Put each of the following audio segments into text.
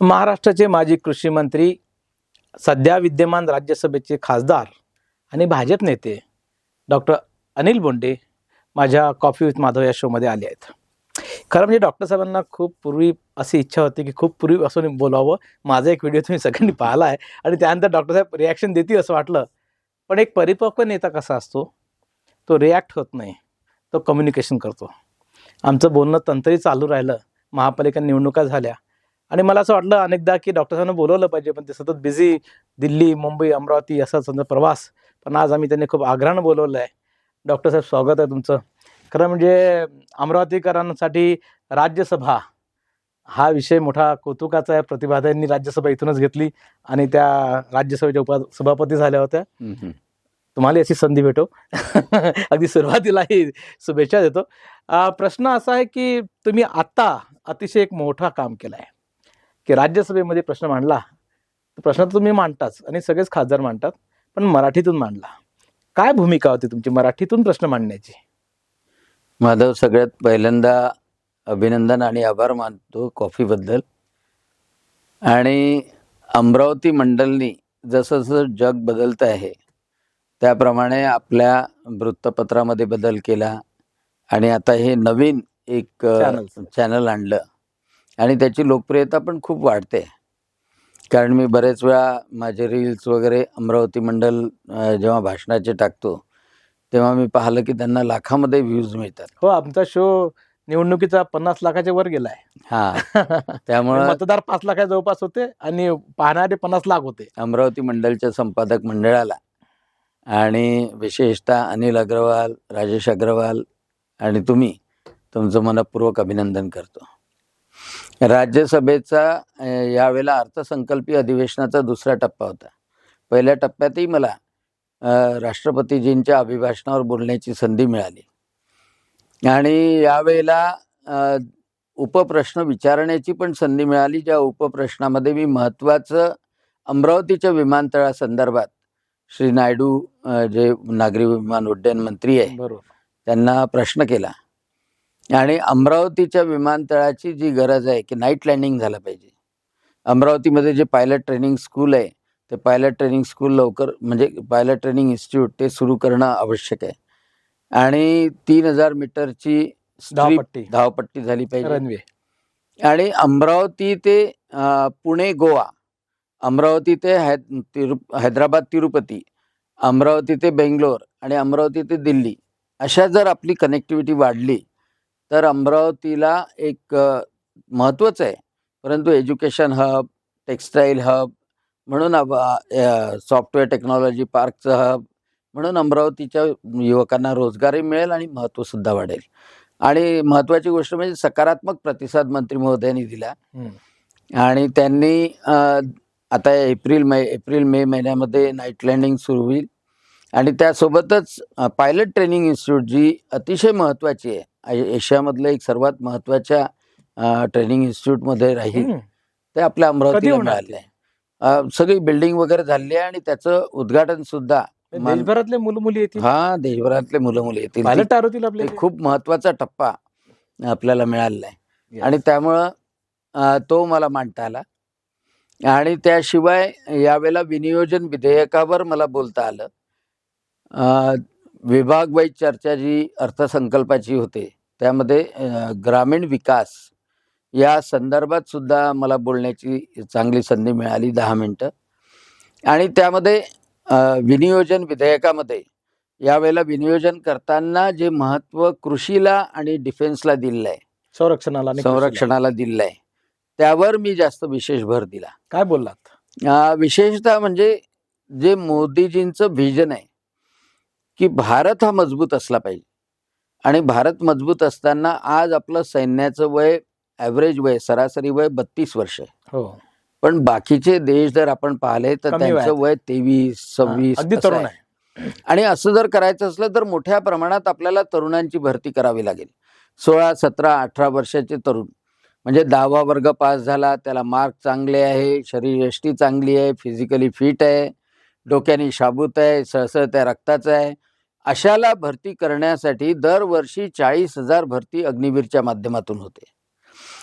महाराष्ट्राचे माजी कृषी मंत्री, सध्या विद्यमान राज्यसभेचे खासदार आणि भाजप नेते डॉक्टर अनिल बोंडे माझ्या कॉफी विथ माधव या शोमध्ये आले आहेत. खरं म्हणजे डॉक्टर साहेबांना खूप पूर्वी अशी इच्छा होती की खूप पूर्वीपासून बोलावं. माझा एक व्हिडिओ तुम्ही सगळ्यांनी पाहिला आहे आणि त्यानंतर डॉक्टर साहेब रिॲक्शन देतील असं वाटलं. पण एक परिपक्व नेता कसा असतो, तो रिॲक्ट होत नाही, तो कम्युनिकेशन करतो. आमचं बोलणं तंत्रही चालू राहिलं. महापालिका निवडणुका झाल्या आणि मला असं वाटलं अनेकदा की डॉक्टर साहेबांना बोलवलं पाहिजे, पण ते सतत बिझी, दिल्ली, मुंबई, अमरावती असा समजा प्रवास. पण आज आम्ही त्यांनी खूप आग्रहानं बोलवलं आहे. डॉक्टर साहेब, स्वागत आहे तुमचं. खरं म्हणजे अमरावतीकरांसाठी राज्यसभा हा विषय मोठा कौतुकाचा आहे. प्रतिभाताईंनी राज्यसभा इथूनच घेतली आणि त्या राज्यसभेच्या उपसभापती झाल्या होत्या. तुम्हाला अशी संधी भेटो. अगदी सुरुवातीलाही शुभेच्छा देतो. प्रश्न असा आहे की तुम्ही आत्ता अतिशय एक मोठा काम केलं आहे की राज्यसभेमध्ये प्रश्न मांडला. प्रश्न तर तुम्ही मांडताच आणि सगळेच खासदार मांडतात, पण मराठीतून मांडला. काय भूमिका होती तुमची मराठीतून प्रश्न मांडण्याची? माधव, सगळ्यात पहिल्यांदा अभिनंदन आणि आभार मानतो कॉफीबद्दल. आणि अमरावती मंडलनी जसं जसं जग बदलतं आहे त्याप्रमाणे आपल्या वृत्तपत्रामध्ये बदल केला आणि आता हे नवीन एक चॅनल आणलं आणि त्याची लोकप्रियता पण खूप वाढते. कारण मी बरेच वेळा माझे रील्स वगैरे अमरावती मंडल जेव्हा भाषणाचे टाकतो तेव्हा मी पाहिलं की त्यांना लाखामध्ये व्ह्यूज मिळतात. हो, आमचा शो निवडणुकीचा 50 लाखाच्या वर गेलाय. त्यामुळे मतदार 5 लाखा जवळपास होते आणि पाहणारे 50 लाख होते. अमरावती मंडलच्या संपादक मंडळाला आणि विशेषतः अनिल अग्रवाल, राजेश अग्रवाल आणि तुमचं मनपूर्वक अभिनंदन करतो. राज्यसभेचा यावेळेला अर्थसंकल्पीय अधिवेशनाचा दुसरा टप्पा होता. पहिल्या टप्प्यातही मला राष्ट्रपतीजींच्या अभिभाषणावर बोलण्याची संधी मिळाली आणि यावेळेला उपप्रश्न विचारण्याची पण संधी मिळाली. ज्या उपप्रश्नामध्ये मी महत्त्वाचं अमरावतीच्या विमानतळासंदर्भात श्री नायडू, जे नागरी विमान उड्डयन मंत्री आहे, बरोबर, त्यांना प्रश्न केला. आणि अमरावतीच्या विमानतळाची जी गरज आहे की नाईट लँडिंग झालं पाहिजे. अमरावतीमध्ये जे पायलट ट्रेनिंग स्कूल आहे ते पायलट ट्रेनिंग स्कूल लवकर, म्हणजे पायलट ट्रेनिंग इन्स्टिट्यूट ते सुरू करणं आवश्यक आहे. आणि 3000 मीटरची धावपट्टी झाली पाहिजे. रनवे. आणि अमरावती ते पुणे गोवा, अमरावती ते हैदराबाद तिरुपती, अमरावती ते बेंगलोर आणि अमरावती ते दिल्ली, अशा जर आपली कनेक्टिव्हिटी वाढली तर अमरावतीला एक महत्त्वाचं आहे. परंतु एज्युकेशन हब, टेक्स्टाईल हब म्हणून, सॉफ्टवेअर टेक्नॉलॉजी पार्कचं हब म्हणून अमरावतीच्या युवकांना रोजगारही मिळेल आणि महत्त्वसुद्धा वाढेल. आणि महत्त्वाची गोष्ट म्हणजे सकारात्मक प्रतिसाद मंत्री महोदयांनी दिला. आणि त्यांनी आता एप्रिल मे महिन्यामध्ये नाईट लँडिंग सुरू होईल आणि त्यासोबतच पायलट ट्रेनिंग इन्स्टिट्यूट, जी अतिशय महत्त्वाची आहे, एशियामधलं एक सर्वात महत्त्वाच्या ट्रेनिंग इन्स्टिट्यूटमध्ये राहील, ते आपल्या अमरावतीला मिळाले आहे. सगळी बिल्डिंग वगैरे झाली आहे आणि त्याचं उद्घाटन सुद्धा देशभरातले मुलं मुली येतील. देशभरातले मुलं मुली येतील. पायलट होतील आपले. खूप महत्त्वाचा टप्पा आपल्याला मिळालेला आहे आणि त्यामुळं तो मला मांडता आला. आणि त्याशिवाय यावेळेला विनियोजन विधेयकावर मला बोलता आलं. विभागवाईज चर्चा जी अर्थसंकल्पाची होते त्यामध्ये ग्रामीण विकास या संदर्भात सुद्धा मला बोलण्याची चांगली संधी मिळाली, 10 मिनटं. आणि त्यामध्ये विनियोजन विधेयकामध्ये यावेळेला विनियोजन करताना जे महत्त्व कृषीला आणि डिफेन्सला दिलेलं आहे, संरक्षणाला दिलेलं आहे, त्यावर मी जास्त विशेष भर दिला. काय बोललात? विशेषतः म्हणजे जे मोदीजींचं व्हिजन आहे की भारत हा मजबूत असला पाहिजे आणि भारत मजबूत असताना आज आपलं सैन्याचं वय, ॲव्हरेज वय, सरासरी वय 32 वर्ष आहे. हो, पण बाकीचे देश जर आपण पाहिले तर त्यांचं वय 23-26 तरुण आहे. आणि असं जर करायचं असलं तर मोठ्या प्रमाणात आपल्याला तरुणांची भरती करावी लागेल. 16, 17, 18 वर्षाचे तरुण, म्हणजे 10वा वर्ग पास झाला, त्याला मार्क चांगले आहे, शरीरयष्टी चांगली आहे, फिजिकली फिट आहे, डोक्याने शाबूत आहे, सळसळत्या रक्ताचं आहे, अशाला भरती करण्यासाठी दरवर्षी 40,000 भरती अग्निवीरच्या माध्यमातून होते.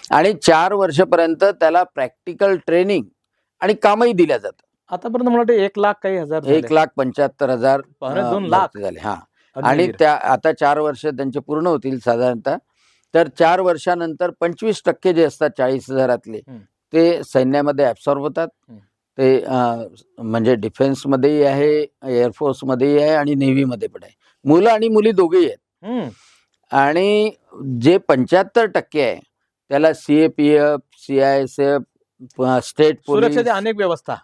आणि 4 वर्षापर्यंत त्याला प्रॅक्टिकल ट्रेनिंग आणि कामही दिल्या जातं. आतापर्यंत मला वाटतं 1 लाख काही हजार झाले. 1,75,000 2 लाख भरती झाले. हा, आणि अग्निवीर. त्या आता 4 वर्ष त्यांचे पूर्ण होतील साधारणतः. तर 4 वर्षानंतर 25% जे असतात 40,000तले हं. ते सैन्यामध्ये ॲब्सॉर्ब होतात. हं. ते म्हणजे डिफेन्समध्येही आहे, एअरफोर्समध्येही आहे आणि नेव्हीमध्ये पण आहे. मुलं आणि मुली दोघेही आहेत. हं. आणि जे 75% आहे त्याला CAPF, CISF, स्टेट पोलीस, सुरक्षेच्या अनेक व्यवस्था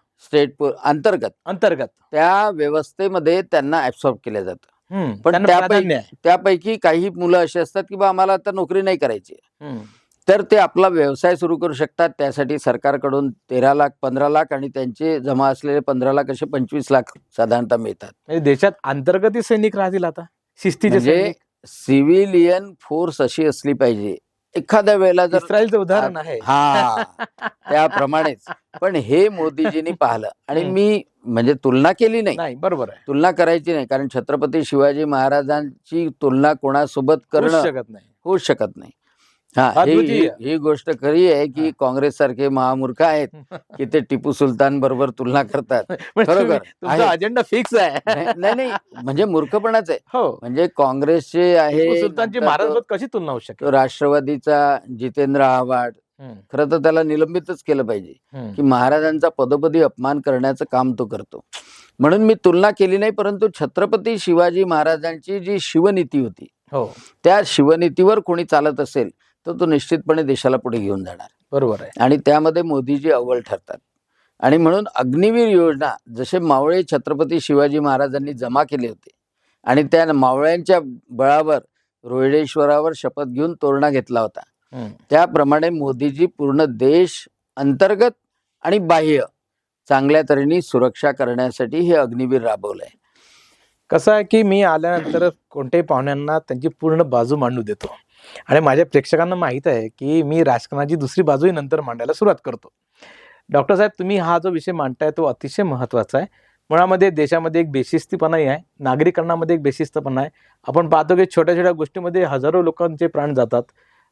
अंतर्गत अंतर्गत. त्या व्यवस्थेमध्ये त्यांना ॲब्सॉर्ब केलं जातं. पण त्यांना प्राधान्य आहे. त्यापैकी काही मुलं अशी असतात की बा आम्हाला आता नोकरी नाही करायची, हं. तर ते आपला व्यवसाय सुरू करू शकतात. त्यासाठी सरकारकडून 13 लाख, 15 लाख आणि त्यांचे जमा असलेले 15 लाख असे 25 लाख साधारणतः मिळतात. म्हणजे देशात अंतर्गती सैनिक राहतील आता, शिस्तीचे म्हणजे सैनिक. सिव्हिलियन फोर्स अशी असली पाहिजे. एखाद्या वेळेला जर इस्रायलचं उदाहरण आहे. हा, त्याप्रमाणेच. पण हे मोदीजींनी पाहिलं आणि हं. मी म्हणजे तुलना केली नाही, नाही, बरोबर आहे. तुलना करायची नाही, कारण छत्रपती शिवाजी महाराजांची तुलना कोणासोबत होऊच करणं शकत नाही. होऊच शकत नाही. हा, अद्वितीय. ही गोष्ट खरी आहे की हा. काँग्रेस सारखे महामूर्ख आहेत की ते टिपू सुलतान बरोबर तुलना करतात. म्हणजे खरोखर तुमचा आहे. अजेंडा फिक्स आहे. नाही, म्हणजे मूर्खपणाच आहे. हो. म्हणजे काँग्रेसचे आहे, टिपू सुलतानची नंतर महाराजसोबत कशी तुलना होऊ शकेल? तो राष्ट्रवादीचा जितेंद्र आव्हाड, हं. खरं तर त्याला निलंबितच केलं पाहिजे हं. की महाराजांचा पदोपदी अपमान करण्याचं काम तो करतो. म्हणून मी तुलना केली नाही, परंतु छत्रपती शिवाजी महाराजांची जी शिवनीती होती हो, त्या शिवनीतीवर कोणी चालत असेल तर तो निश्चितपणे देशाला पुढे घेऊन जाणार. बरोबर आहे. आणि त्यामध्ये मोदीजी अव्वल ठरतात. आणि म्हणून अग्निवीर योजना जसे मावळे छत्रपती शिवाजी महाराजांनी जमा केले होते आणि त्या मावळ्यांच्या बळावर रोहिडेश्वरावर शपथ घेऊन तोरणा घेतला होता, हं. त्याप्रमाणे मोदीजी पूर्ण देश अंतर्गत आणि बाह्य चांगल्या तऱ्हेने सुरक्षा करण्यासाठी हे अग्निवीर राबवलंय. कसं आहे की मी आल्यानंतर कोणत्याही पाहुण्यांना त्यांची पूर्ण बाजू मांडू देतो आणि माझ्या प्रेक्षकांना माहीत आहे की मी राजकारणाची दुसरी बाजूही नंतर मांडायला सुरुवात करतो. डॉक्टर साहेब, तुम्ही हा जो विषय मांडताय तो अतिशय महत्त्वाचा आहे. मुळामध्ये देशामध्ये एक बेशिस्तीपणाही आहे, नागरिकांमध्ये एक बेशिस्तपणा आहे. आपण पाहतो की छोट्या छोट्या गोष्टीमध्ये हजारो लोकांचे प्राण जातात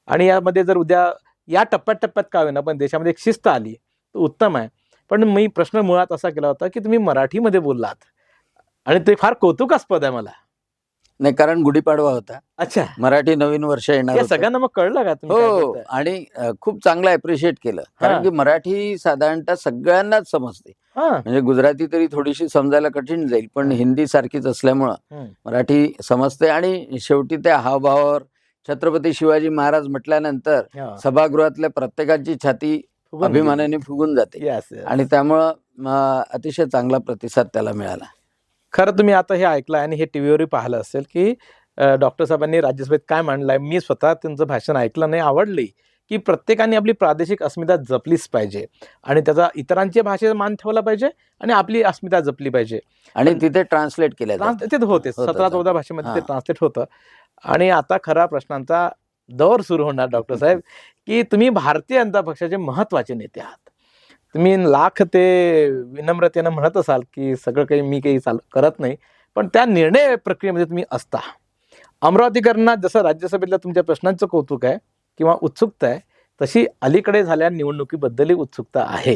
आणि यामध्ये जर उद्या या टप्प्यात का होईना पण देशामध्ये एक शिस्त आली तर उत्तम आहे. पण मी प्रश्न मुळात असा केला होता की तुम्ही मराठीमध्ये बोललात आणि ते फार कौतुकास्पद आहे मला. नाही, कारण गुढीपाडवा होता, अच्छा, मराठी नवीन वर्ष येणार या होतं. सगळ्यांना मग कळलं का तुम्ही काय हो, बोलताय? आणि खूप चांगलं अप्रिशिएट केलं, कारण हा. की मराठी साधारणतः सगळ्यांनाच समजते. हा. म्हणजे गुजराती तरी थोडीशी समजायला कठीण जाईल, पण हं. हिंदी सारखीच असल्यामुळं हं. मराठी समजते. आणि शेवटी त्या हावभावावर छत्रपती शिवाजी महाराज म्हटल्यानंतर हा. सभागृहातल्या प्रत्येकाची छाती फुगून अभिमानाने फुगून जाते. गेली. Yes, yes. आणि त्यामुळं अतिशय चांगला प्रतिसाद त्याला मिळाला. खरं तुम्ही आता हे ऐकलं आणि हे टीव्हीवरही पाहिलं असेल की डॉक्टर साहेबांनी राज्यसभेत काय मांडलंय. मी स्वतः त्यांचं भाषण ऐकलं नाही, आवडली की प्रत्येकाने आपली प्रादेशिक अस्मिता जपलीच पाहिजे आणि त्याचा इतरांच्या भाषेचा मान ठेवला पाहिजे आणि आपली अस्मिता जपली पाहिजे. आणि तिथे ट्रान्सलेट केल्या ते होते 17-14 भाषेमध्ये ते ट्रान्सलेट होतं. आणि आता खरा प्रश्नांचा दौर सुरू होणार डॉक्टर साहेब की तुम्ही भारतीय जनता पक्षाचे महत्वाचे नेते आहात. तुम्ही लाख ते विनम्रतेनं म्हणत असाल की सगळं काही मी काही करत नाही, पण त्या निर्णय प्रक्रियेमध्ये तुम्ही असता. अमरावतीकरांना जसं राज्यसभेतल्या तुमच्या प्रश्नांचं कौतुक आहे किंवा उत्सुकता आहे, तशी अलीकडे झालेल्या निवडणुकीबद्दलही उत्सुकता आहे,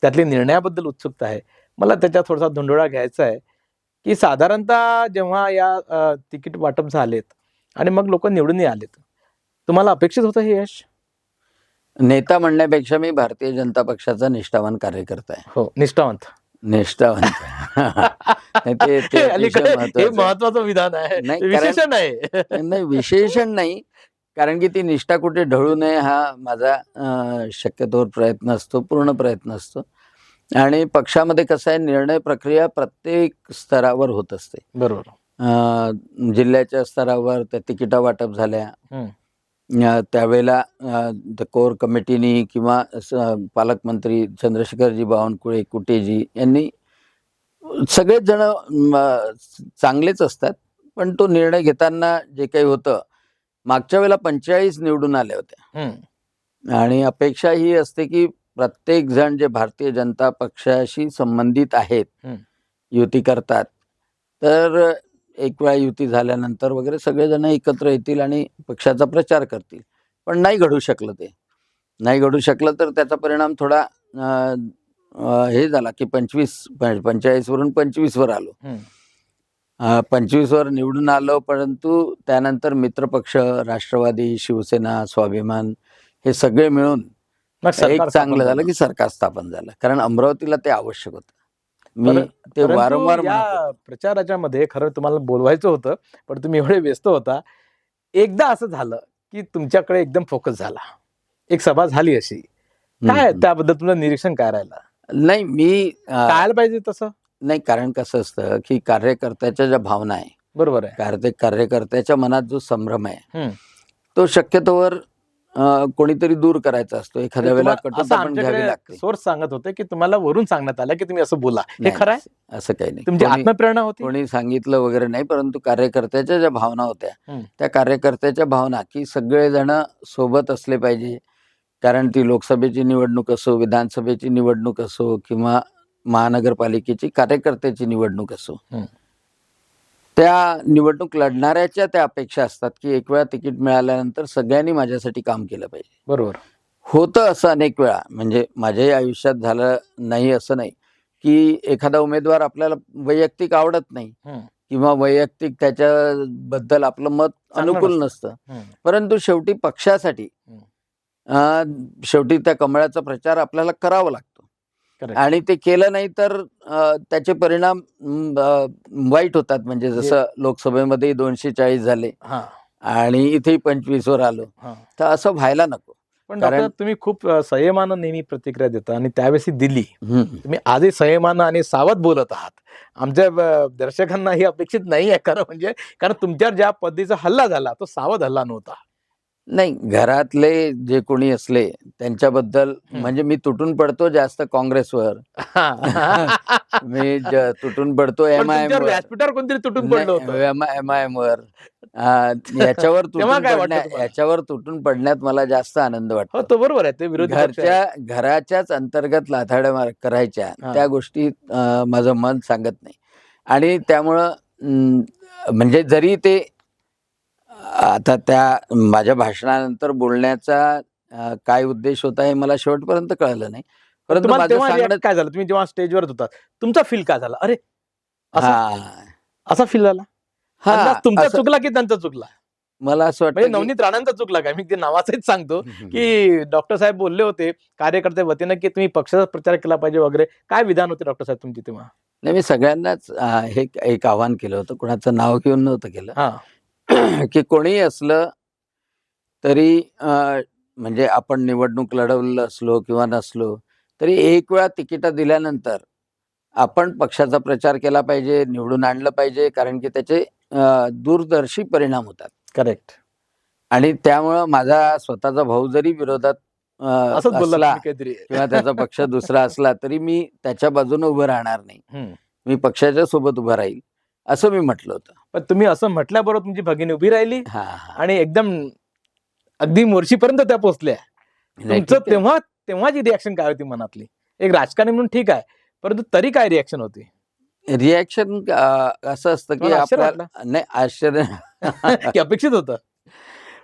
त्यातली निर्णयाबद्दल उत्सुकता आहे. मला त्याच्यात थोडासा धुंडोळा घ्यायचा आहे की साधारणतः जेव्हा या तिकीट वाटप झालेत आणि मग लोक निवडूनही आलेत, तुम्हाला अपेक्षित होतं हे यश? नेता म्हणण्यापेक्षा मी भारतीय जनता पक्षाचा निष्ठावान कार्यकर्ता आहे. हो, निष्ठावंत. नाही, ते हे अतिशय अलीकडे हे महत्त्वाचं आहे. महत्वाचं विधान आहे, नाही, विशेषण आहे. नाही, विशेषण नाही, कारण की ती निष्ठा कुठे ढळू नये हा माझा शक्यतोवर प्रयत्न असतो, पूर्ण प्रयत्न असतो. आणि पक्षामध्ये कसं आहे, निर्णय प्रक्रिया प्रत्येक स्तरावर होत असते. बरोबर. जिल्ह्याच्या स्तरावर त्या तिकिटा वाटप झाल्या, हं. त्यावेळेला कोर कमिटीनी किंवा पालकमंत्री चंद्रशेखरजी बावनकुळे, कुटेजी यांनी सगळेच जण चांगलेच असतात, पण तो निर्णय घेताना जे काही होतं, मागच्या वेळेला 45 निवडून आल्या होत्या. हं. आणि अपेक्षा ही असते की प्रत्येक जण जे भारतीय जनता पक्षाशी संबंधित आहेत, हं. युती करतात, तर एक वेळा युती झाल्यानंतर वगैरे सगळेजण एकत्र येतील आणि पक्षाचा प्रचार करतील. पण नाही घडू शकलं ते. नाही घडू शकलं तर त्याचा परिणाम थोडा हे झाला की 45 वरून 25 वर आलो. 25 वर निवडून आलो, परंतु त्यानंतर मित्रपक्ष राष्ट्रवादी, शिवसेना, स्वाभिमान हे सगळे मिळून मग एक सरकार चांगलं स्थापन झालं की सरकार स्थापन झालं, कारण अमरावतीला ते आवश्यक होतं. मी ते परंतु वारंवार म्हणत या होतो. प्रचाराच्या मध्ये खरं तुम्हाला बोलवायचं होतं, पण तुम्ही एवढे व्यस्त होता. एकदा असं झालं की तुमच्याकडे एकदम फोकस झाला, एक सभा झाली अशी. काय हम्म. त्याबद्दल तुमचं निरीक्षण काय राहिलं? नाही मी काय पाहिजे तसं? नाही, कारण कसं असतं की कार्यकर्त्याच्या ज्या भावना आहे, बरोबर आहे. कार्यकर्त्याच्या मनात जो संभ्रम आहे हम्म. तो शक्यतोवर कोणीतरी दूर करायचा असतो. एखाद्या वेळेला असं कटुता पण घ्यावी आमच्याकडे लागते. सोर्स सांगत होते की तुम्हाला वरून सांगण्यात आलं की तुम्ही असं बोला. हे नाही, खरं आहे? असं काही नाही. तुमची आत्मप्रेरणा होती? कोणी सांगितलं वगैरे नाही, परंतु कार्यकर्त्याच्या ज्या भावना होत्या, हम्म. त्या कार्यकर्त्याच्या भावना की सगळेजण सोबत असले पाहिजे. कारण ती लोकसभेची निवडणूक असो, विधानसभेची निवडणूक असो किंवा महानगरपालिकेची कार्यकर्त्याची निवडणूक असो, हम्म. त्या निवडणूक लढणाऱ्याच्या त्या अपेक्षा असतात की एक वेळा तिकीट मिळाल्यानंतर सगळ्यांनी माझ्यासाठी काम केलं पाहिजे. बरोबर. होतं असं अनेक वेळा, म्हणजे माझ्याही आयुष्यात झालं नाही असं नाही की एखादा उमेदवार आपल्याला वैयक्तिक आवडत नाही हम्म. किंवा वैयक्तिक त्याच्याबद्दल आपलं मत चांगलं अनुकूल नसतं. नसतं, परंतु शेवटी पक्षासाठी शेवटी त्या कमळाचा प्रचार आपल्याला करावा लागतो. Correct. आणि ते केलं नाही तर त्याचे परिणाम वाईट होतात. म्हणजे जसं लोकसभेमध्ये 240 झाले हा. आणि इथेही 25 वर आलो, हा. तर असं व्हायला नको. पण कारण- डॉक्टर तुम्ही खूप संयमानं नेहमी प्रतिक्रिया देता आणि त्यावेळेस ही दिली. हम्म. तुम्ही आजही संयमानं आणि सावध बोलत आहात. आमच्या दर्शकांना ही अपेक्षित नाही आहे खरं म्हणजे, कारण तुमच्यावर ज्या पद्धतीचा हल्ला झाला तो सावध हल्ला नव्हता. नाही, घरातले जे कोणी असले त्यांच्याबद्दल म्हणजे मी तुटून पडतो जास्त काँग्रेसवर, मी तुटून पडतो पण MIM तुमच्यावर वर, व्यासपीठावर कोणतरी तुटून पडलं होतं. MIM वर, याच्यावर तेव्हा काय वाटतं तुम्हाला? याच्यावर तुटून पडण्यात मला जास्त आनंद हो, वाटतो. तो बरोबर आहे. ते विरोधी पक्ष आहे. घराच्याच अंतर्गत लाथाड्या करायच्या हा. त्या गोष्टी माझं मन सांगत नाही. आणि त्यामुळं म्हणजे जरी ते आता त्या माझ्या भाषणानंतर बोलण्याचा काय उद्देश होता हे मला शेवटपर्यंत कळलं नाही, परंतु तुम्हाला माझं तेव्हा सांगणं react काय झालं? तुम्ही जेव्हा स्टेजवर होता तुमचा फील काय झाला? अरे असं हा असा फील झाला? हा अंदाज तुमचा असं- चुकला की त्यांचा चुकला? मला असं म्हणजे वाटतं की- नवनीत राणांचा चुकला काय? मी ते नावाचंच सांगतो की डॉक्टर साहेब बोलले होते कार्यकर्त्या वतीनं की तुम्ही पक्षाचा प्रचार केला पाहिजे वगैरे. काय विधान होते डॉक्टर साहेब तुमची तेव्हा? नाही, मी सगळ्यांनाच हे एक आव्हान केलं होतं, कोणाचं नाव घेऊन नव्हतं केलं. हा. की कोणीही असलं तरी म्हणजे आपण निवडणूक लढवलं असलो किंवा नसलो तरी एक वेळा तिकीट दिल्यानंतर आपण पक्षाचा प्रचार केला पाहिजे, निवडून आणलं पाहिजे, कारण की त्याचे दूरदर्शी परिणाम होतात. करेक्ट. आणि त्यामुळं माझा स्वतःचा भाऊ जरी विरोधात असंच बोलला असला तुम्ही काहीतरी. किंवा त्याचा पक्ष दुसरा असला तरी मी त्याच्या बाजूने उभं राहणार नाही, हम्म. मी पक्षाच्या सोबत उभं राहील असं मी म्हटलं होतं. पण तुम्ही असं म्हटल्याबरोबर तुमची भगिनी उभी राहिली हा हा. आणि एकदम अगदी मोर्शीपर्यंत त्या पोहोचल्या. नाही, तुमचं ठीक आहे. तेव्हाची रिॲक्शन काय होती मनातली? एक राजकारणी म्हणून ठीक आहे, परंतु तरी काय रिॲक्शन होती? रिॲक्शन असं असतं की तुम्हाला आश्चर्य आपल्याला नाही आश्चर्य की अपेक्षित होतं?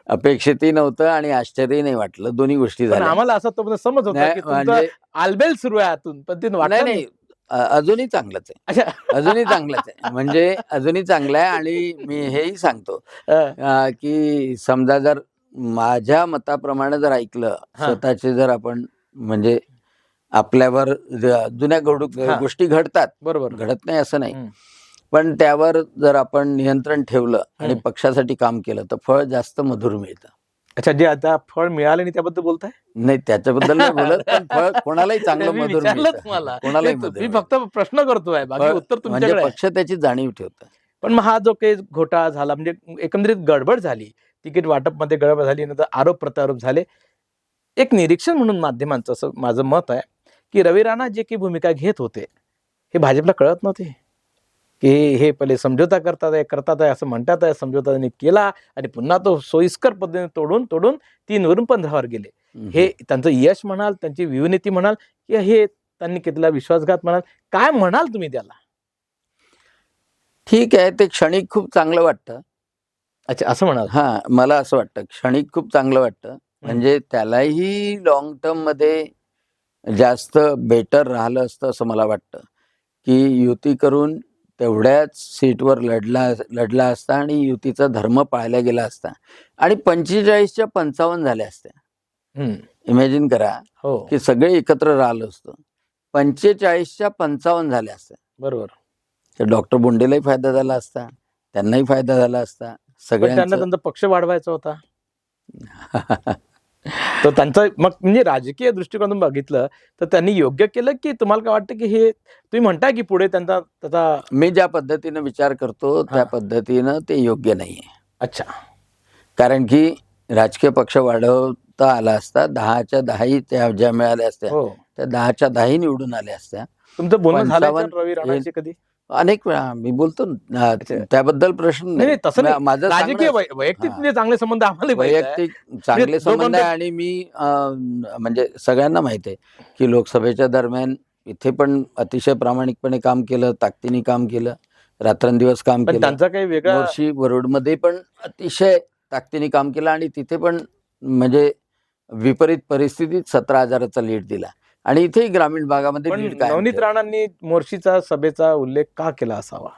अपेक्षितही नव्हतं आणि आश्चर्यही नाही वाटलं, दोन्ही गोष्टी पण झाल्या. आम्हाला असं तो समज होता नाही, की तुमचं म्हणजे आलबेल सुरू आहे आतून, पण ते नाही वाटलं नाही अजूनही चांगलंच आहे, अच्छा. अजूनही चांगलंच आहे, म्हणजे अजूनही चांगलं आहे. आणि मी हेही सांगतो की समजा जर माझ्या मताप्रमाणे जर ऐकलं, हा. स्वतःचे जर आपण म्हणजे आपल्यावर जुन्या हा. गोष्टी घडतात, बरोबर. घडत नाही असं नाही, हम्म. पण त्यावर जर आपण नियंत्रण ठेवलं आणि हम्म. पक्षासाठी काम केलं तर फळ जास्त मधुर मिळतं. अच्छा, जे आता फळ मिळाले नाही त्याबद्दल बोलताय? नाही, त्याच्याबद्दल नाही बोलत, पण फळ कोणालाही चांगलं मी मधुर विचारलं मिळतं. तुम्हाला. कोणालाही नाही, मधुर मी फक्त प्रश्न करतोय, बाकी फळ उत्तर म्हणजे तुमच्याकडे आहे. पक्ष त्याची जाणीव ठेवतं. पण मग हा जो काही घोटाळा झाला, म्हणजे एकंदरीत गडबड झाली, तिकीट वाटपमध्ये गडबड झाली, नंतर आरोप प्रत्यारोप झाले. एक निरीक्षण म्हणून माध्यमांचं असं माझं मत आहे की रवी राणा जे काही भूमिका घेत होते हे भाजपला कळत नव्हते की हे पहिले समझोता करतात आहे असं म्हणतात आहे. समझोता त्यांनी केला आणि पुन्हा तो सोयीस्कर पद्धतीने तोडून 3 वरून 15 वर गेले. हे त्यांचं यश म्हणाल, त्यांची विविनीती म्हणाल, की हे त्यांनी केलेला विश्वासघात म्हणाल, काय म्हणाल तुम्ही त्याला? ठीक आहे, ते क्षणिक खूप चांगलं वाटतं. अच्छा, असं म्हणाल? हा, मला असं वाटतं क्षणिक खूप चांगलं वाटतं, म्हणजे त्यालाही लॉंग टर्म मध्ये जास्त बेटर राहिलं असतं असं मला वाटतं, की युती करून तेवढ्याच सीटवर लढला असता आणि युतीचा धर्म पाळला गेला असता आणि 45च्या 55 झाल्या असत्या. हम्म. इमॅजिन करा हो की सगळे एकत्र राहिलं असतं, 45च्या 55 झाल्या असत्या. बरोबर. तर डॉक्टर बोंडेलाही फायदा झाला असता, त्यांनाही फायदा झाला असता, पण त्यांना सगळ्यांचा. त्यांचा पक्ष वाढवायचा होता. तर त्यांचा मग म्हणजे राजकीय दृष्टिकोनातून बघितलं तर त्यांनी योग्य केलं, की तुम्हाला काय वाटतं की हे तुम्ही म्हणताय की पुढे त्यांचा त्याचा मी ज्या पद्धतीनं विचार करतो त्या हा. पद्धतीनं ते योग्य नाहीये. अच्छा. कारण की राजकीय पक्ष वाढवता आला असता, 10च्या 10 त्या ज्या मिळाल्या असत्या हो त्या 10च्या 10 निवडून आल्या असत्या. तुमचं बोलणं झालंय का 55 रवी राणांशी कधी? अनेक वेळा मी बोलतो ना, अच्छा. त्याबद्दल प्रश्न नाही नाही, तसं नाही. माझं राजकीय सांगणं वैयक्तिक हा. म्हणजे चांगले संबंध आम्हाला माहित आहे. वैयक्तिक चांगले संबंध आहे आणि मी म्हणजे सगळ्यांना माहिती आहे की लोकसभेच्या दरम्यान इथे पण अतिशय प्रामाणिकपणे काम केलं, ताकदीने काम केलं, रात्रंदिवस काम पण केलं. त्यांचा काही वेगळा मोर्शी वरुडमध्ये पण अतिशय ताकदीने काम केलं आणि तिथे पण म्हणजे विपरीत परिस्थितीत 17,000चा लीड दिला आणि इथेही ग्रामीण भागामध्ये पण लीड कायम नवनीत ठेवलं. राणांनी मोर्शीचा सभेचा उल्लेख का केला असावा?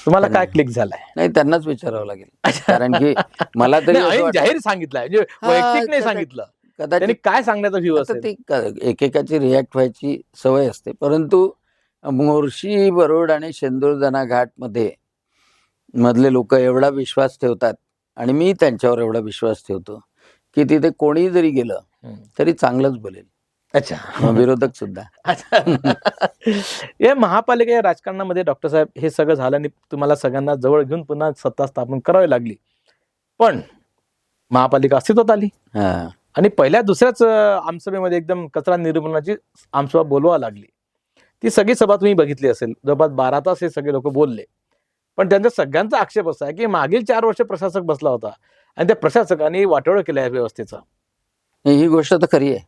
तुम्हाला पण काय क्लिक झालाय? नाही, त्यांनाच विचारावं लागेल. कारण की मला तरी नाही, असं ऐन वाटतं- जाहीर सांगितलंय म्हणजे हा, वैयक्तिक नाही सांगितलं. त्यांनी कदाचित काय सांगण्याचा व्ह्यू आता असेल? ते एकेकाची रिॲक्ट व्हायची सवय असते, परंतु मोर्शी वरुड आणि शेंदूरजना घाट मध्ये मधले लोक एवढा विश्वास ठेवतात आणि मी त्यांच्यावर एवढा विश्वास ठेवतो की तिथे कोणी जरी गेलं हम्म. तरी चांगलंच बोलेल, अच्छा. विरोधक सुद्धा. या महापालिका या राजकारणामध्ये डॉक्टर साहेब हे सगळं झालं आणि तुम्हाला सगळ्यांना जवळ घेऊन पुन्हा सत्ता स्थापन करावी लागली. पण महापालिका अस्तित्वात आली हा. आणि पहिल्या दुसऱ्याच आमसभेमध्ये एकदम कचरा निर्मूलनाची आमसभा बोलवा लागली. ती सगळी सभा तुम्ही बघितली असेल, जवळपास 12 तास हे सगळे लोक बोलले. पण त्यांचा सगळ्यांचा आक्षेप असा आहे की मागील 4 वर्ष प्रशासक बसला होता आणि त्या प्रशासकांनी वाटोळं केलं या व्यवस्थेचं. ही गोष्ट तर खरी आहे,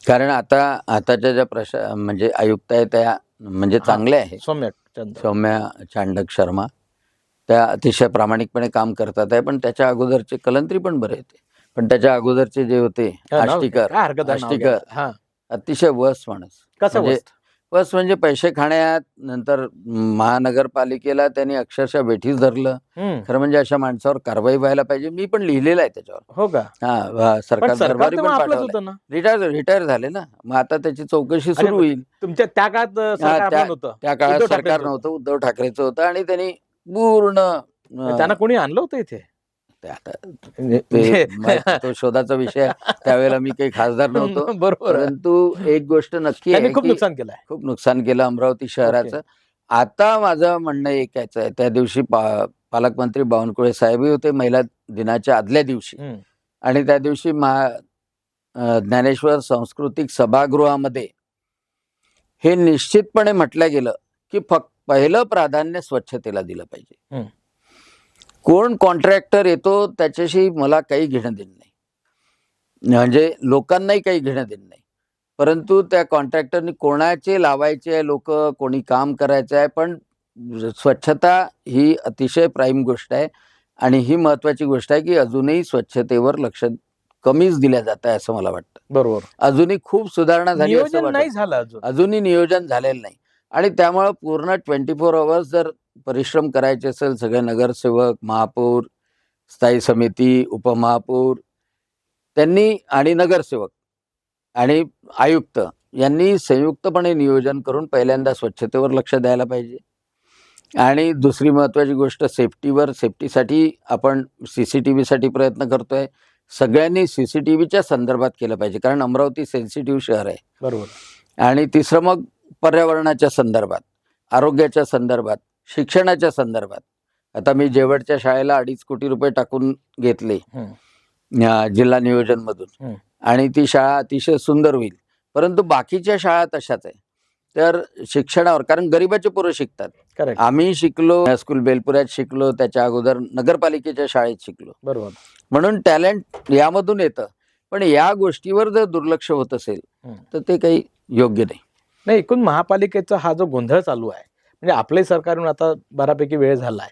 कारण आताच्या ज्या म्हणजे आयुक्त आहेत त्या म्हणजे चांगल्या आहेत. सौम्य चंद्र. सौम्या चांडक शर्मा त्या अतिशय प्रामाणिकपणे काम करतात आहे, पण त्याच्या अगोदरचे कलंत्री पण बरे होते, पण त्याच्या अगोदरचे जे होते काय आष्टीकर हरकत आहे नाव घ्यायला. हा. अतिशय वर्स्ट माणूस. कसं म्हणजे वस्त? बस म्हणजे पैसे खाण्यात, नंतर महानगरपालिकेला त्यांनी अक्षरशः वेठीस धरलं. खरं म्हणजे अशा माणसावर कारवाई व्हायला पाहिजे. मी पण लिहिलेलं आहे त्याच्यावर. हो का? हा, पण सरकार सरकार दरबारी तर पण मग आपलंच पाठवलं. होतं ना. रिटायर झाले ना, मग आता त्याची चौकशी अरे, सुरू होईल. तुमच्या त्या काळात सरकार आपलं नव्हतं. त्या काळात उद्धव सरकार ठाकरेंचं नव्हतं, उद्धव ठाकरेचं होतं आणि त्यांनी पूर्ण त्यांना कोणी आणलं होतं इथे? ते आता म्हणजे- तो शोधाचा विषय आहे. त्यावेळेला मी काही खासदार नव्हतो, बरोबर आहे. परंतु एक गोष्ट नक्की त्यांनी आहे खूप की नुकसान केलंय. खूप नुकसान केलं अमरावती शहराचं. आता माझं म्हणणं ऐकायचं आहे, त्या दिवशी पालकमंत्री बावनकुळे साहेबही होते महिला दिनाच्या आदल्या दिवशी, आणि त्या दिवशी ज्ञानेश्वर सांस्कृतिक सभागृहामध्ये हे निश्चितपणे म्हटलं गेलं की फक्त पहिलं प्राधान्य स्वच्छतेला दिलं पाहिजे. कोण कॉन्ट्रॅक्टर येतो त्याच्याशी मला काही घेणं देणं नाही, म्हणजे लोकांनाही काही घेणं देणं नाही, परंतु त्या कॉन्ट्रॅक्टरनी कोणाचे लावायचे आहे, लोक कोणी काम करायचं आहे, पण स्वच्छता ही अतिशय प्राईम गोष्ट आहे आणि ही महत्वाची गोष्ट आहे की अजूनही स्वच्छतेवर लक्ष कमीच दिल्या जात आहे असं मला वाटतं. बरोबर. अजूनही खूप सुधारणा झाली असं नियोजन नाही वाटतं. झालं अजून. अजूनही नियोजन झालेलं नाही आणि त्यामुळे पूर्ण 24 आवर्स जर परिश्रम करायचे असेल, सगळे नगरसेवक, महापौर, स्थायी समिती, उपमहापौर त्यांनी आणि नगरसेवक आणि आयुक्त यांनी संयुक्तपणे नियोजन करून पहिल्यांदा स्वच्छतेवर लक्ष द्यायला पाहिजे. आणि दुसरी महत्वाची गोष्ट सेफ्टीसाठी आपण CCTV साठी प्रयत्न करतोय. सगळ्यांनी CCTVच्या संदर्भात केलं पाहिजे, कारण अमरावती सेन्सिटिव्ह शहर आहे. बरोबर. आणि तिसरं मग पर्यावरणाच्या संदर्भात, आरोग्याच्या संदर्भात, शिक्षणाच्या संदर्भात. आता मी जेवढच्या शाळेला 2.5 कोटी रुपये टाकून घेतले जिल्हा नियोजन मधून आणि ती शाळा अतिशय सुंदर होईल, परंतु बाकीच्या शाळा तशाच आहे. तर शिक्षणावर, कारण गरिबाचे पोरं शिकतात. करेक्ट. आम्ही शिकलो स्कूल बेलपुऱ्यात शिकलो, त्याच्या अगोदर नगरपालिकेच्या शाळेत शिकलो, बरोबर. म्हणून टॅलेंट यामधून येतं. पण या गोष्टीवर जर दुर्लक्ष होत असेल तर ते काही योग्य नाही. नाही, एकूण महापालिकेचा हा जो गोंधळ चालू आहे, म्हणजे आपले सरकारहून आता बऱ्यापैकी वेळ झाला आहे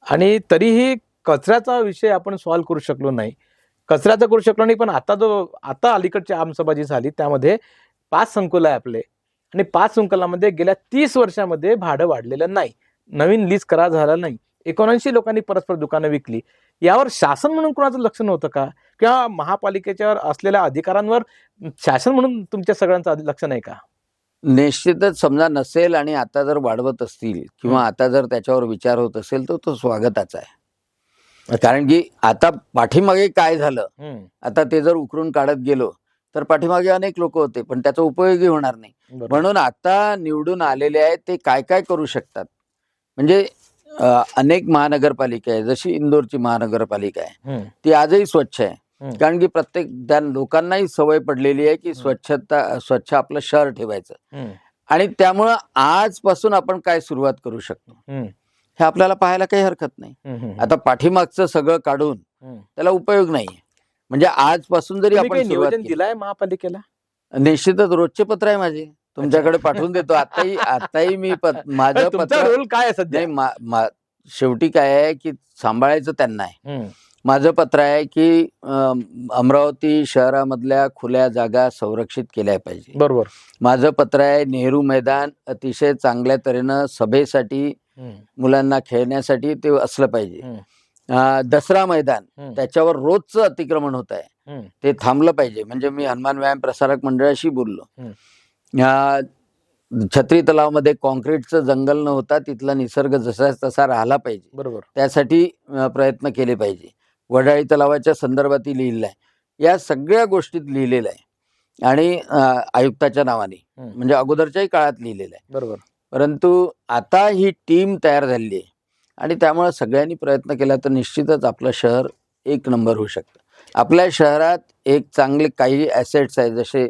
आणि तरीही कचऱ्याचा विषय आपण सॉल्व्ह करू शकलो नाही. कचऱ्याचं करू शकलो नाही, पण आता अलीकडची आमसभा जी झाली त्यामध्ये 5 संकुल आहे आपले, आणि 5 संकुलामध्ये गेल्या 30 वर्षामध्ये भाडं वाढलेलं नाही, नवीन लीज करार झाला नाही, 79 लोकांनी परस्पर दुकानं विकली. यावर शासन म्हणून कोणाचं लक्ष नव्हतं का? किंवा महापालिकेच्या असलेल्या अधिकारांवर शासन म्हणून तुमच्या सगळ्यांचं लक्ष नाही का? निश्चितच समजा नसेल आणि आता जर वाढवत असतील किंवा आता जर त्याच्यावर विचार होत असेल तर तो स्वागताचा आहे. कारण की आता पाठीमागे काय झालं, आता ते जर उकरून काढत गेलो तर पाठीमागे अनेक लोक होते पण त्याचा उपयोगही होणार नाही. बरोबर. म्हणून आता निवडून आलेले आहेत ते काय काय करू शकतात. म्हणजे अनेक महानगरपालिका आहे, जशी इंदोरची महानगरपालिका आहे ती आजही स्वच्छ आहे. कारण की प्रत्येक त्या लोकांनाही सवय पडलेली आहे की स्वच्छ आपलं शहर ठेवायचं. आणि त्यामुळं आजपासून आपण काय सुरुवात करू शकतो हे आपल्याला पाहायला काही हरकत नाही. आता पाठीमागचं सगळं काढून त्याला उपयोग नाहीये. म्हणजे आजपासून जरी आपण नियोजन दिलंय महापालिकेला? निश्चितच रोजचे पत्र आहे माझे, तुमच्याकडे पाठवून देतो. आताही मी माझं पत्र रोल काय आहे सध्या? नाही, शेवटी काय आहे की सांभाळायचं त्यांना आहे. माझं पत्र आहे की अमरावती शहरामधल्या खुल्या जागा संरक्षित केल्या पाहिजे. बरोबर. माझं पत्र आहे नेहरू मैदान अतिशय चांगल्या तऱ्हेनं सभेसाठी मुलांना खेळण्यासाठी ते असलं पाहिजे. दसरा मैदान त्याच्यावर रोजचं अतिक्रमण होत आहे, ते थांबलं पाहिजे. म्हणजे मी हनुमान व्यायाम प्रसारक मंडळाशी बोललो. छत्री तलावामध्ये कॉन्क्रीटचं जंगल न होता तिथला निसर्ग जसा तसा राहिला पाहिजे. बरोबर. त्यासाठी प्रयत्न केले पाहिजे. वडाळी तलावाच्या संदर्भातही लिहिलेलं आहे, या सगळ्या गोष्टीत लिहिलेलं आहे आणि आयुक्ताच्या नावाने म्हणजे अगोदरच्याही काळात लिहिलेलं आहे. बरोबर. परंतु आता ही टीम तयार झालेली आहे आणि त्यामुळे सगळ्यांनी प्रयत्न केला तर निश्चितच आपलं शहर एक नंबर होऊ शकतं. आपल्या शहरात एक चांगले काही ॲसेट्स आहेत, जसे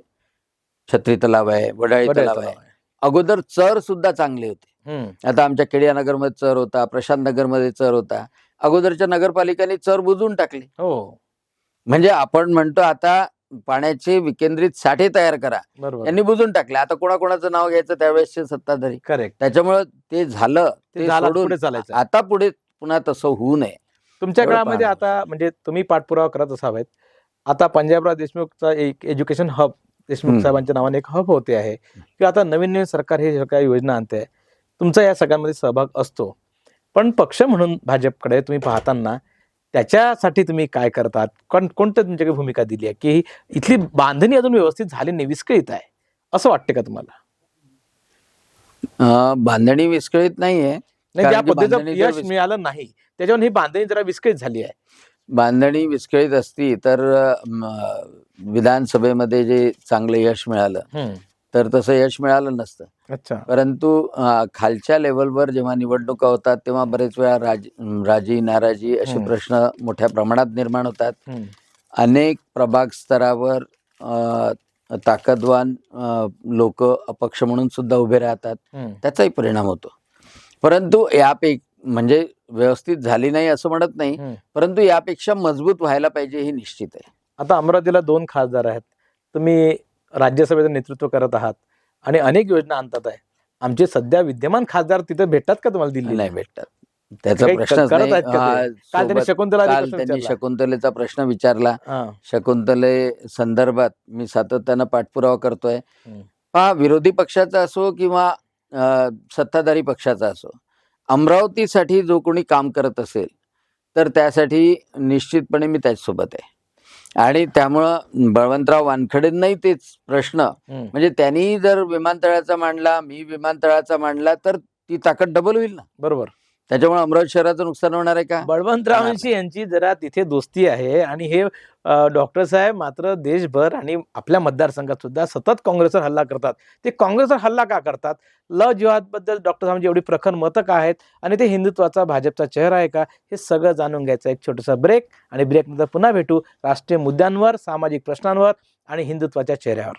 छत्री तलाव आहे, वडाळी तलाव आहे. अगोदर चर सुद्धा चांगले होते. आता आमच्या केडियानगरमध्ये चर होता, प्रशांत नगरमध्ये चर होता. अगोदरच्या नगरपालिकांनी चर बुजवून टाकले. हो. म्हणजे आपण म्हणतो आता पाण्याचे विकेंद्रित साठे तयार करा, यांनी बुजून टाकले. आता कोणाकोणाचं नाव घ्यायचं त्यावेळेसचे सत्ताधारी. करेक्ट. त्याच्यामुळे ते झालं, ते सोडून चालायचं. आता पुढे पुन्हा तसं होऊ नये. तुमच्या काळामध्ये आता म्हणजे तुम्ही पाठपुरावा करत असावेत. आता पंजाबराव देशमुखचा एक एज्युकेशन हब, देशमुख साहेबांच्या नावाने एक हब होते आहे, किंवा आता नवीन सरकार हे सगळ्या योजना आणते, तुमचा या सगळ्यांमध्ये सहभाग असतो. पण पक्ष म्हणून भाजपकडे तुम्ही पाहताना त्याच्यासाठी तुम्ही काय करतात? कोणत्या तुमच्याकडे भूमिका दिली आहे की इथली बांधणी अजून व्यवस्थित झाली नाही, विस्कळीत आहे, असं वाटतं का तुम्हाला? बांधणी विस्कळीत नाहीये. नाही, ज्या पद्धतीचं यश मिळालं नाही त्याच्यावर ही बांधणी जरा विस्कळीत झाली आहे. बांधणी विस्कळीत असती तर विधानसभेमध्ये जे चांगलं यश मिळालं तर तसं यश मिळालं नसतं. अच्छा. परंतु खालच्या लेवलवर जेव्हा निवडणुका होतात तेव्हा बरेच वेळा राजी नाराजी असे प्रश्न मोठ्या प्रमाणात निर्माण होतात. अनेक प्रभाग स्तरावर ताकदवान लोक अपक्ष म्हणून सुद्धा उभे राहतात, त्याचाही परिणाम होतो. परंतु म्हणजे व्यवस्थित झाली नाही असं म्हणत नाही, परंतु यापेक्षा मजबूत व्हायला पाहिजे हे निश्चित आहे. आता अमरावतीला 2 खासदार आहेत, तुम्ही राज्यसभेचं नेतृत्व करत आहात आणि अनेक योजना आणतात आहे. आमचे सध्या विद्यमान खासदार तिथे भेटतात का तुम्हाला? दिल्ली नाही भेटतात, त्याचा प्रश्नच नाही. त्यांनी शकुंतलेचा प्रश्न विचारला. शकुंतले संदर्भात मी सातत्यानं पाठपुरावा करतोय. पहा, विरोधी पक्षाचा असो किंवा सत्ताधारी पक्षाचा असो, अमरावतीसाठी जो कोणी काम करत असेल तर त्यासाठी निश्चितपणे मी त्याच्यासोबत आहे. आणि त्यामुळं बळवंतराव वानखेडेंनाही तेच प्रश्न, म्हणजे त्यांनी जर विमानतळाचा मांडला, मी विमानतळाचा मांडला तर ती ताकद डबल होईल ना. बरोबर. त्याच्यामुळे अमरावती शहराचं नुकसान होणार आहे का? बळवंतरावांशी यांची जरा तिथे दोस्ती आहे आणि हे डॉक्टर साहेब मात्र देशभर आणि आपल्या मतदारसंघात सुद्धा सतत काँग्रेसवर हल्ला करतात. ते काँग्रेसवर हल्ला का करतात? लव जिहादबद्दल डॉक्टर साहेबांची एवढी प्रखर मतं का आहेत आणि ते हिंदुत्वाचा भाजपचा चेहरा आहे का? हे सगळं जाणून घ्यायचं. एक छोटासा ब्रेक आणि ब्रेकनंतर पुन्हा भेटू राष्ट्रीय मुद्द्यांवर, सामाजिक प्रश्नांवर आणि हिंदुत्वाच्या चेहऱ्यावर.